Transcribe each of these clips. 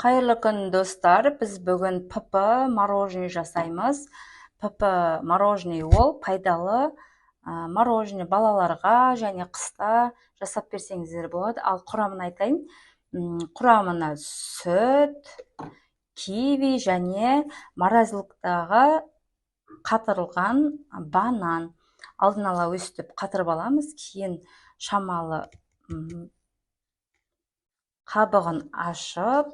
Қайырлы күн, достар. Біз бүгін ПП мороженое жасаймыз. ПП мороженое ол пайдалы мороженое балаларға және қыста жасап берсеңіздер болады. Ал құрамын айтайын. Құрамына сүт, киви және морозилкадағы қатырылған банан. Алдын ала өстіп қатырып аламыз. Кейін шамалы қабығын ашып,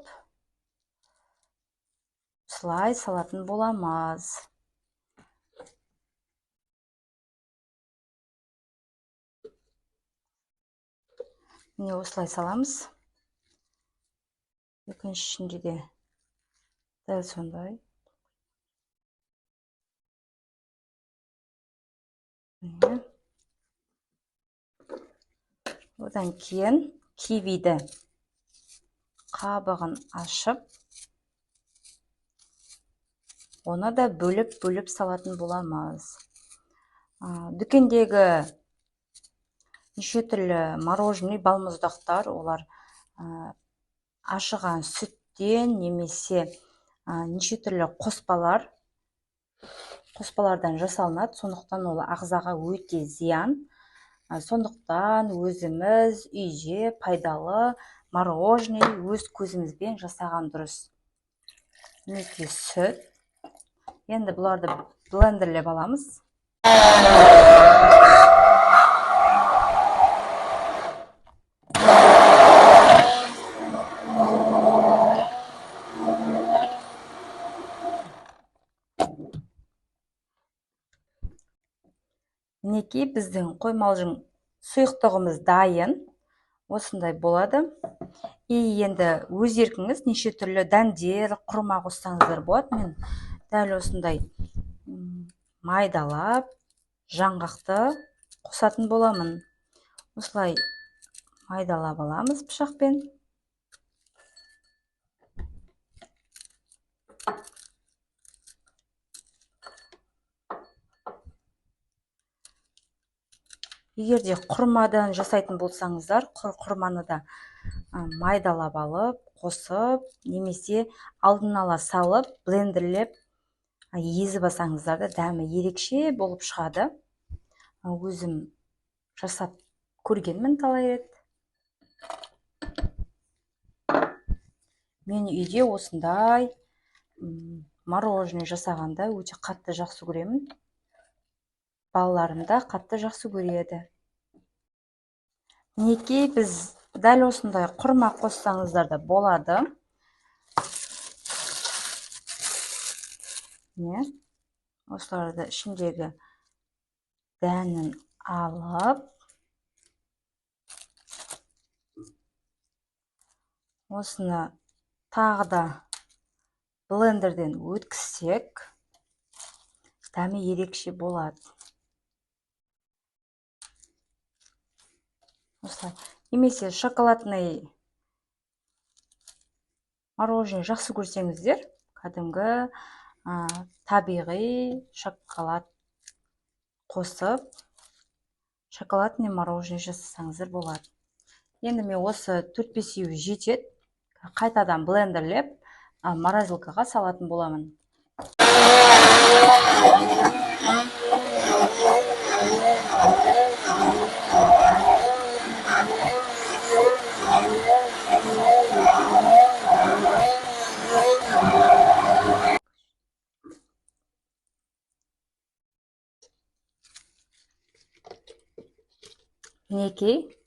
осылай салатын боламыз. Міне осылай саламыз. Екіншісінде де дәл сондай. Одан кейін кивиді қабығын ашып, оны да бөліп салатын боламыз. Дүкендегі неше түрлі мороженое, балмұздақтар, олар ашыған сүттен немесе неше түрлі қоспалардан жасалынады. Сондықтан ол ағзаға өте зиян. Сондықтан өзіміз үйде пайдалы мороженое өз көзімізбен жасаған дұрыс. Мінекей сүт. Енді бұларды блендерлеп аламыз. Мінекей біздің қоймалжың сұйықтығымыз дайын. Осындай болады. Енді өз еркіңіз неше түрлі дәмдер, құрма қоссаңыздар болады. Мен дәл осындай майдалап, жаңғақты қосатын боламын. Осылай майдалап аламыз пышақпен. Егерде құрмадан жасайтын болсаңыздар, құрманы да майдалап алып, қосып, немесе алдын ала салып, блендерлеп, езіп алсаңыздар да дәмі ерекше болып шығады. Өзім жасап көргенмін талай рет. Мен үйде осындай мороженое жасағанда өте қатты жақсы көремін. Балаларым да қатты жақсы көреді. Мінекей біз дәл осындай құрма қоссаңыздар да болады. Осыларды ішіндегі дәнін алып, осыны тағы да блендерден өткізсек, дәмі ерекше болады. Осылай. Немесе шоколадный мороженое жақсы көрсеңіздер, кәдімгі табиғи шоколад қосып, шоколадный мороженое жасасаңыздар болады. Енді мен осы 4-5 жетеді. Қайтадан блендерлеп, морозилкаға салатын боламын. Мінекей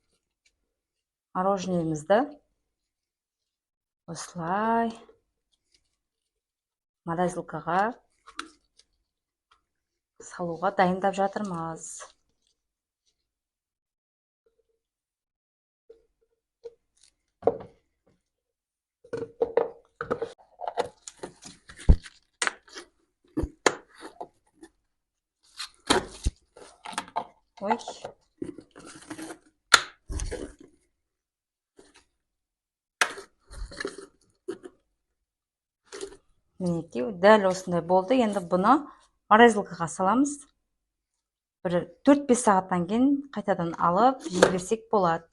мороженемізді осылай морозилкаға салуға дайындап жатырмыз. Ой. Мінекей, дәл осындай болды. Енді бұны морозилкаға саламыз. Бір 4-5 сағаттан кейін қайтадан алып жей берсек болады.